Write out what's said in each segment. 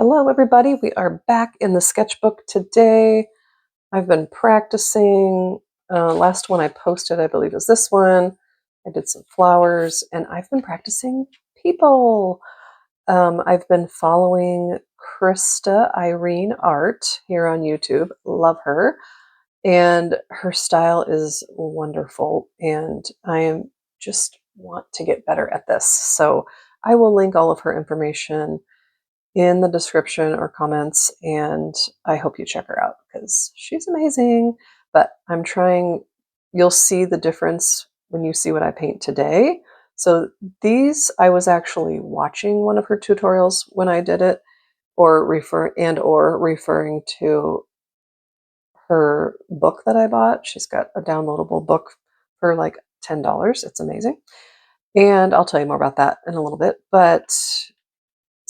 Hello everybody, we are back in the sketchbook today. I've been practicing. Last one I posted, I believe, is this one. I did some flowers, and I've been practicing people. I've been following Krista Irene Art here on YouTube. Love her. And her style is wonderful, and I am just want to get better at this. So I will link all of her information in the description or comments, and I hope you check her out because she's amazing. But I'm trying, you'll see the difference when you see what I paint today. So these, I was actually watching one of her tutorials when I did it, or referring to her book that I bought. She's got a downloadable book for like $10. It's amazing. And I'll tell you more about that in a little bit. But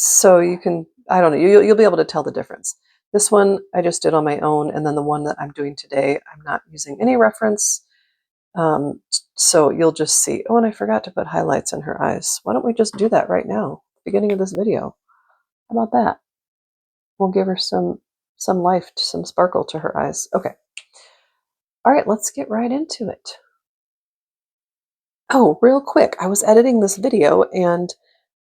so you can, I don't know, you'll be able to tell the difference. This one I just did on my own, and then the one that I'm doing today, I'm not using any reference. So you'll just see. Oh, and I forgot to put highlights in her eyes. Why don't we just do that right now, beginning of this video? How about that? We'll give her some life, some sparkle to her eyes. Okay. All right, let's get right into it. Oh, real quick, I was editing this video and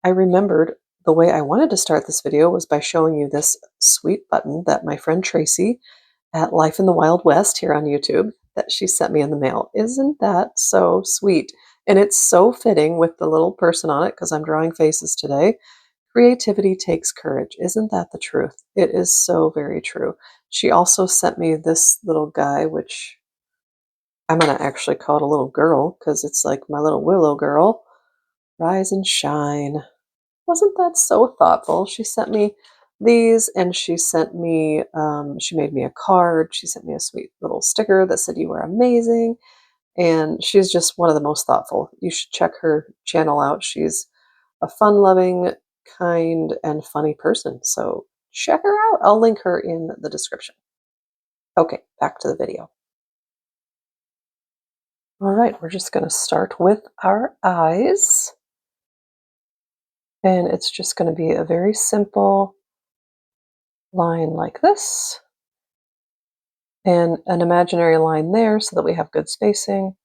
I remembered the way I wanted to start this video was by showing you this sweet button that my friend Tracie at Life in the Wild West here on YouTube, that she sent me in the mail. Isn't that so sweet? And it's so fitting with the little person on it because I'm drawing faces today. Creativity takes courage. Isn't that the truth? It is so very true. She also sent me this little guy, which I'm going to actually call it a little girl because it's like my little willow girl. Rise and shine. Wasn't that so thoughtful? She sent me these, and she sent me, she made me a card. She sent me a sweet little sticker that said, "You are amazing." And she's just one of the most thoughtful. You should check her channel out. She's a fun-loving, kind, and funny person. So check her out. I'll link her in the description. Okay, back to the video. All right, we're just going to start with our eyes. And it's just going to be a very simple line like this, and an imaginary line there so that we have good spacing,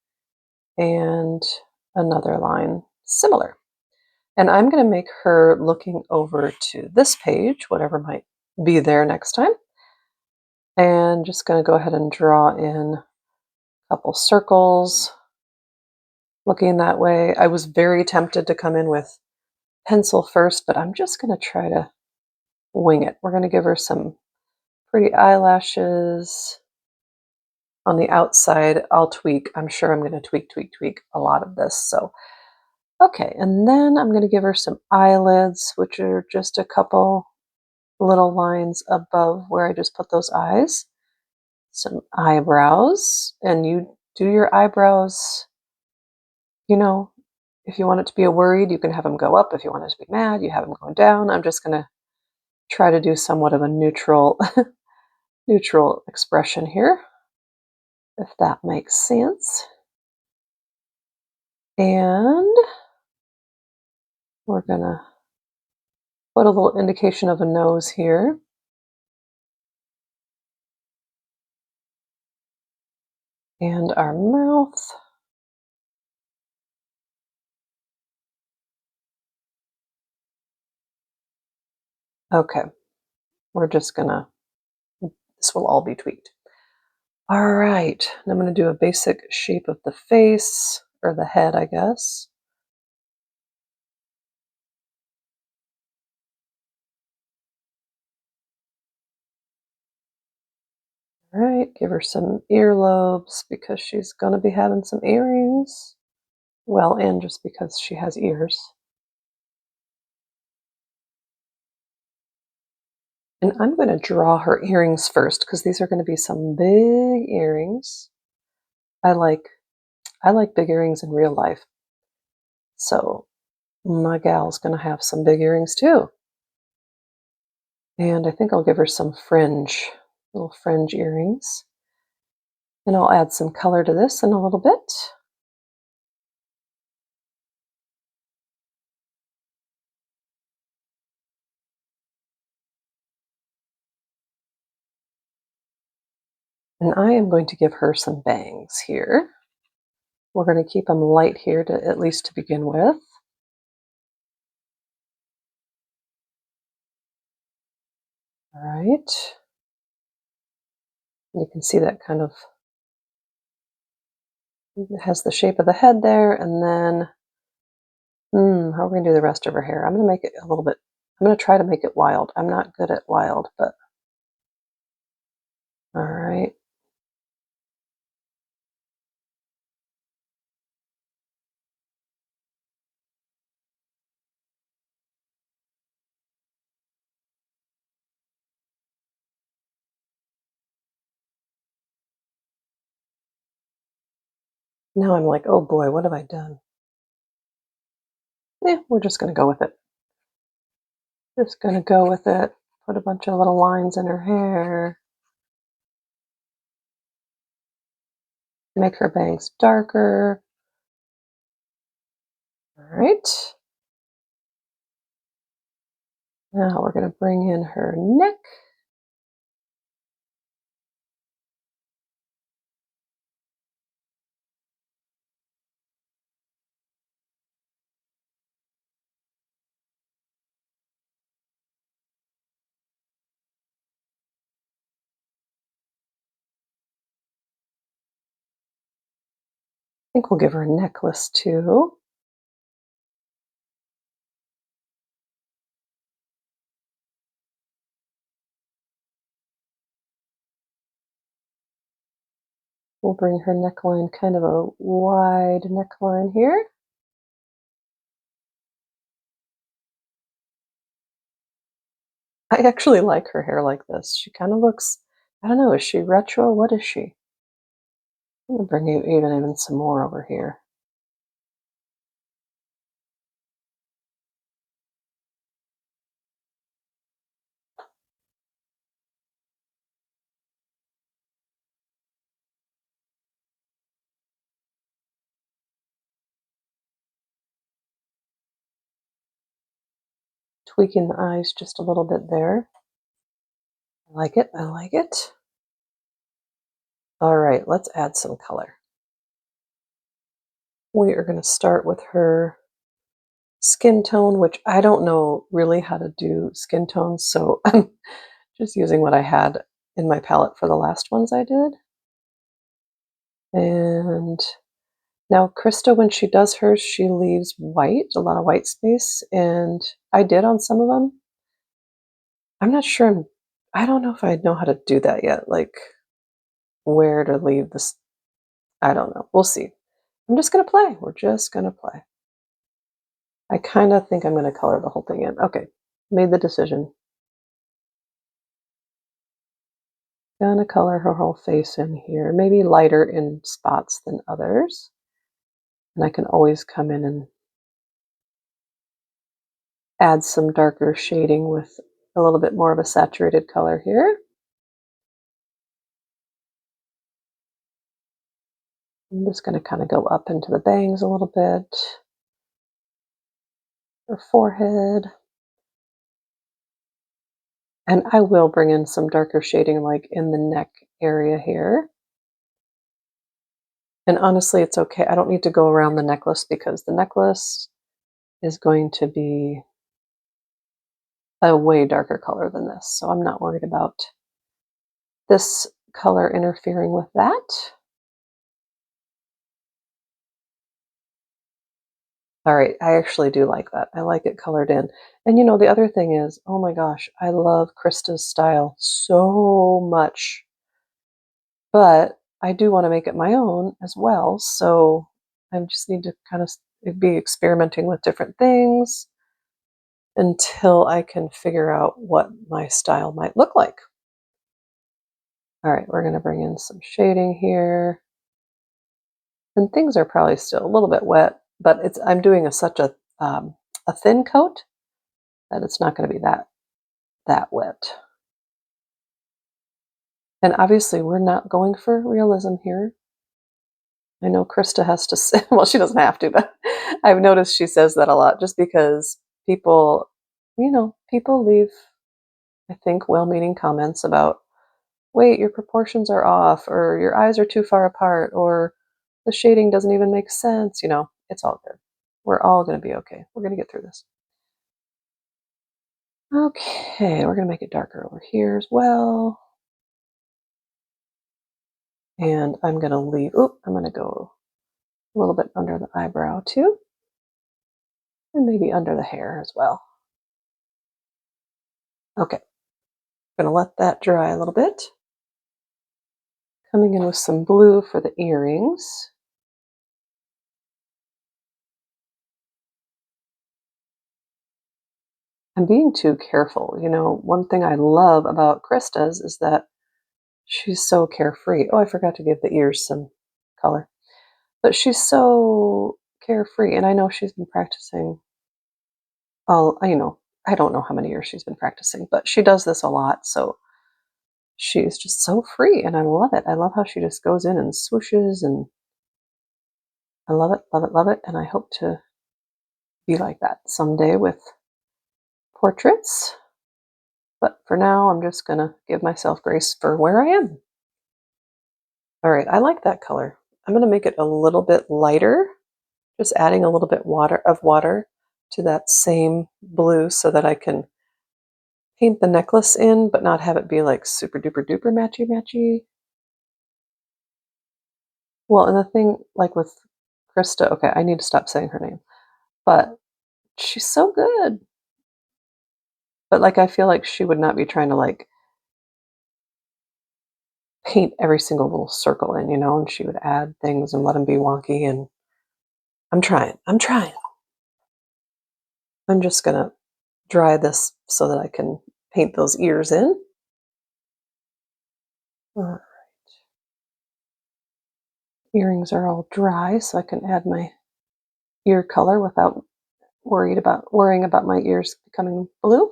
and another line similar. And I'm going to make her looking over to this page, whatever might be there next time, and just going to go ahead and draw in a couple circles looking that way. I was very tempted to come in with pencil first, but I'm just going to try to wing it. We're going to give her some pretty eyelashes. On the outside, I'll tweak. I'm sure I'm going to tweak a lot of this. So, okay. And then I'm going to give her some eyelids, which are just a couple little lines above where I just put those eyes. Some eyebrows, and you do your eyebrows, you know, if you want it to be a worried, you can have them go up. If you want it to be mad, you have them going down. I'm just going to try to do somewhat of a neutral expression here, if that makes sense. And we're going to put a little indication of a nose here. And our mouth. Okay, we're just gonna, this will all be tweaked. All right, and I'm gonna do a basic shape of the face, or the head, I guess. All right, give her some earlobes because she's gonna be having some earrings. Well, and just because she has ears. And I'm going to draw her earrings first because these are going to be some big earrings. I like big earrings in real life. So my gal's going to have some big earrings too. And I think I'll give her some fringe, little fringe earrings. And I'll add some color to this in a little bit. And I am going to give her some bangs here. We're going to keep them light here to at least to begin with. All right. You can see that kind of it has the shape of the head there, and then how are we going to do the rest of her hair? I'm going to make it a little bit, I'm going to try to make it wild. I'm not good at wild, but all right. Now I'm like, oh boy, what have I done? Yeah, we're just going to go with it. Just going to go with it. Put a bunch of little lines in her hair. Make her bangs darker. All right. Now we're going to bring in her neck. I think we'll give her a necklace too. We'll bring her neckline kind of a wide neckline here. I actually like her hair like this. She kind of looks, I don't know, is she retro? What is she? I'm going to bring you even some more over here. Tweaking the eyes just a little bit there. I like it. I like it. All right, let's add some color. We are going to start with her skin tone, which I don't know really how to do skin tones, so I'm just using what I had in my palette for the last ones I did. And now Krista, when she does hers, she leaves white, a lot of white space, and I did on some of them. I'm not sure, I don't know if I know how to do that yet, like where to leave this, I don't know, we'll see. I'm just gonna play, we're just gonna play. I kind of think I'm gonna color the whole thing in. Okay, made the decision. Gonna color her whole face in here, maybe lighter in spots than others. And I can always come in and add some darker shading with a little bit more of a saturated color here. I'm just going to kind of go up into the bangs a little bit, her forehead. And I will bring in some darker shading like in the neck area here. And honestly, it's okay. I don't need to go around the necklace because the necklace is going to be a way darker color than this. So I'm not worried about this color interfering with that. All right, I actually do like that. I like it colored in. And you know, the other thing is, oh my gosh, I love Krista's style so much. But I do want to make it my own as well. So I just need to kind of be experimenting with different things until I can figure out what my style might look like. All right, we're going to bring in some shading here. And things are probably still a little bit wet, but I'm doing such a thin coat that it's not going to be that wet. And obviously, we're not going for realism here. I know Krista has to say, well, she doesn't have to, but I've noticed she says that a lot just because people, people leave, I think, well-meaning comments about wait, your proportions are off, or your eyes are too far apart, or the shading doesn't even make sense. You know, it's all good. We're all going to be okay. We're going to get through this. Okay, we're going to make it darker over here as well. And I'm going to leave, I'm going to go a little bit under the eyebrow too. And maybe under the hair as well. Okay, I'm going to let that dry a little bit. Coming in with some blue for the earrings. I'm being too careful. You know, one thing I love about Krista's is that she's so carefree. Oh, I forgot to give the ears some color. But she's so carefree, and I know she's been practicing you know, I don't know how many years she's been practicing, but she does this a lot, so she's just so free, and I love it. I love how she just goes in and swooshes, and I love it, love it, love it, and I hope to be like that someday with portraits. But for now, I'm just going to give myself grace for where I am. All right, I like that color. I'm going to make it a little bit lighter, just adding a little bit of water to that same blue so that I can paint the necklace in, but not have it be like super duper duper matchy matchy. Well, and the thing, like with Krista, okay, I need to stop saying her name, but she's so good. But like, I feel like she would not be trying to like paint every single little circle in, you know, and she would add things and let them be wonky. And I'm trying. I'm just gonna dry this so that I can paint those ears in. All right. Earrings are all dry, so I can add my ear color without worrying about my ears becoming blue.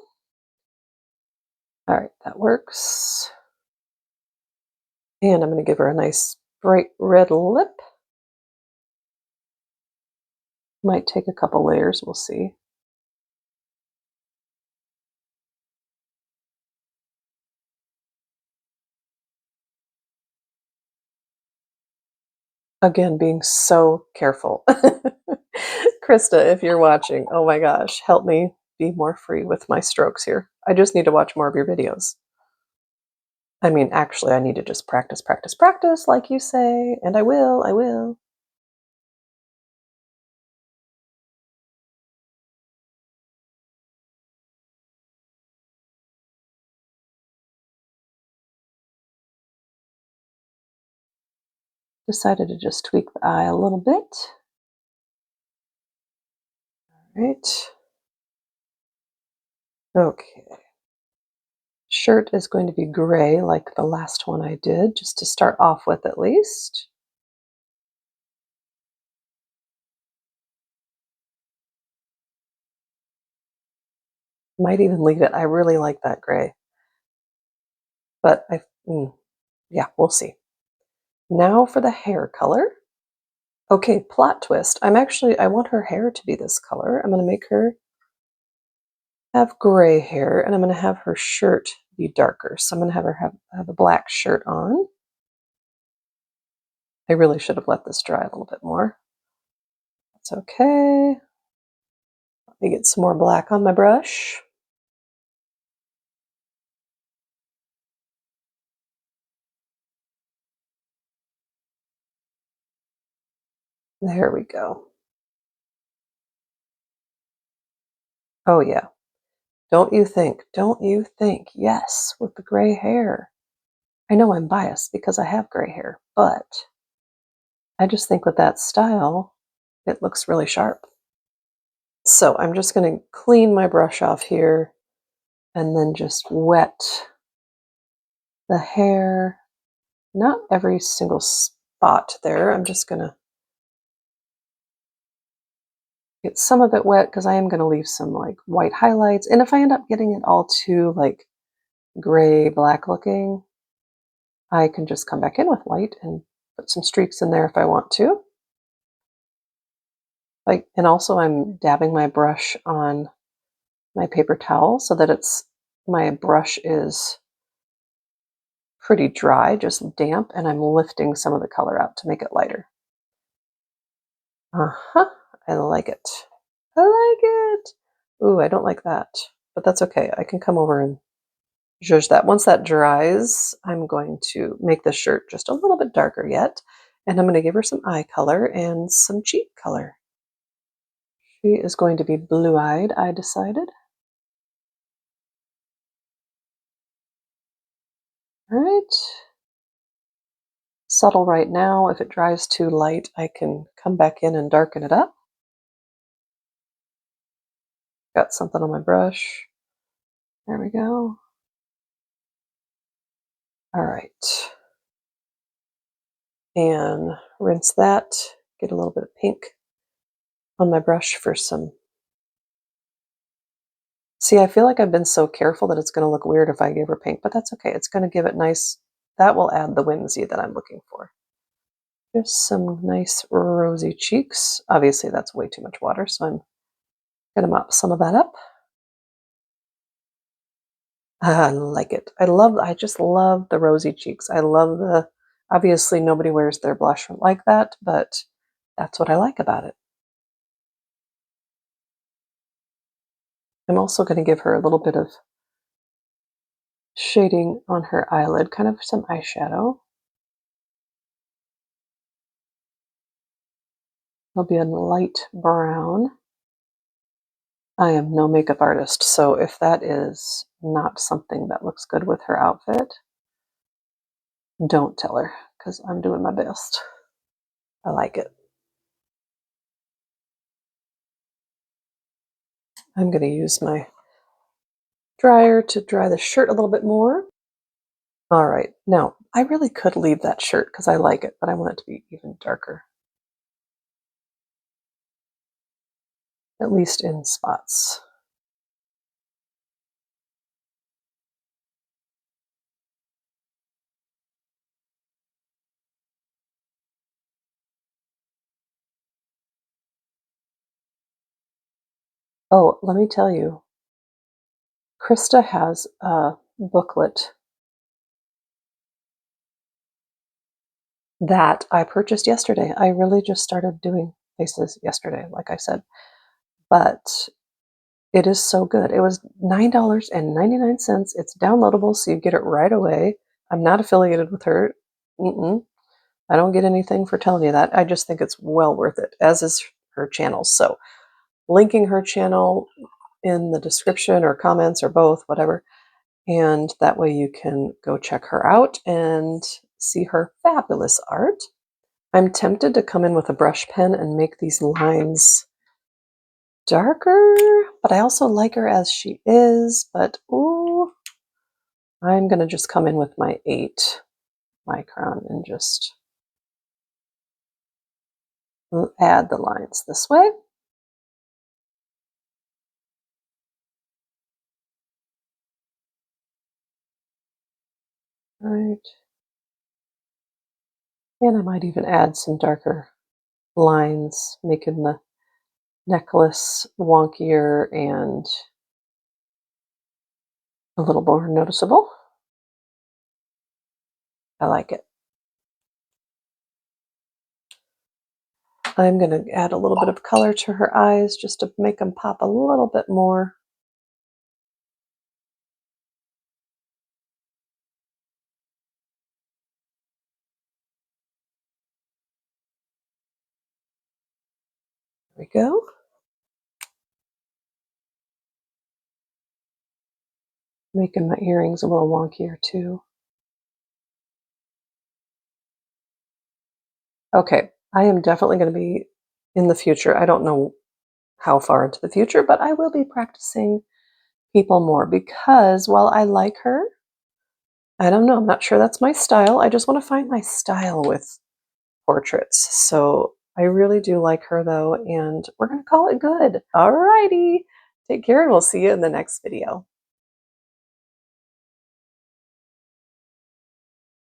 All right, that works. And I'm going to give her a nice bright red lip. Might take a couple layers, we'll see. Again, being so careful. Krista, if you're watching, oh my gosh, help me be more free with my strokes here. I just need to watch more of your videos. I mean, actually, I need to just practice, practice, practice, like you say, and I will. Decided to just tweak the eye a little bit. All right. Okay. Shirt is going to be gray like the last one I did, just to start off with at least. Might even leave it. I really like that gray. But yeah, we'll see. Now for the hair color. Okay, plot twist. I want her hair to be this color. I'm going to make her have gray hair, and I'm going to have her shirt be darker. So I'm going to have her have a black shirt on. I really should have let this dry a little bit more. That's okay. Let me get some more black on my brush. There we go. Oh yeah. Don't you think? Yes, with the gray hair. I know I'm biased because I have gray hair, but I just think with that style, it looks really sharp. So I'm just going to clean my brush off here and then just wet the hair. Not every single spot there. I'm just going to get some of it wet because I am going to leave some like white highlights. And if I end up getting it all too like gray, black looking, I can just come back in with white and put some streaks in there if I want to. And also I'm dabbing my brush on my paper towel so that my brush is pretty dry, just damp, and I'm lifting some of the color out to make it lighter. Uh-huh, I like it. I like it. Ooh, I don't like that, but that's okay. I can come over and zhuzh that. Once that dries, I'm going to make the shirt just a little bit darker yet, and I'm going to give her some eye color and some cheek color. She is going to be blue-eyed, I decided. All right. Subtle right now. If it dries too light, I can come back in and darken it up. Got something on my brush. There we go. All right. And rinse that. Get a little bit of pink on my brush for some. See, I feel like I've been so careful that it's going to look weird if I give her pink, but that's okay. It's going to give it nice. That will add the whimsy that I'm looking for. Just some nice rosy cheeks. Obviously, that's way too much water, so I'm going to mop some of that up. I like it. I just love the rosy cheeks. I love obviously nobody wears their blush like that, but that's what I like about it. I'm also going to give her a little bit of shading on her eyelid, kind of some eyeshadow. It'll be a light brown. I am no makeup artist, so if that is not something that looks good with her outfit, don't tell her, because I'm doing my best. I like it. I'm going to use my dryer to dry the shirt a little bit more. All right, now I really could leave that shirt because I like it, but I want it to be even darker. At least in spots. Oh, let me tell you, Krista has a booklet that I purchased yesterday. I really just started doing faces yesterday, like I said, but it is so good. It was $9.99. It's downloadable, so you get it right away. I'm not affiliated with her. I don't get anything for telling you that. I just think it's well worth it, as is her channel. So linking her channel in the description or comments or both, whatever. And that way you can go check her out and see her fabulous art. I'm tempted to come in with a brush pen and make these lines darker, but I also like her as she is. But ooh, I'm going to just come in with my 8 Micron and just add the lines this way. Right. And I might even add some darker lines, making the necklace wonkier and a little more noticeable. I like it. I'm going to add a little bit of color to her eyes just to make them pop a little bit more. There we go. Making my earrings a little wonkier too. Okay, I am definitely going to be in the future. I don't know how far into the future, but I will be practicing people more because while I like her, I don't know, I'm not sure that's my style. I just want to find my style with portraits. So I really do like her though, and we're going to call it good. All righty. Take care and we'll see you in the next video.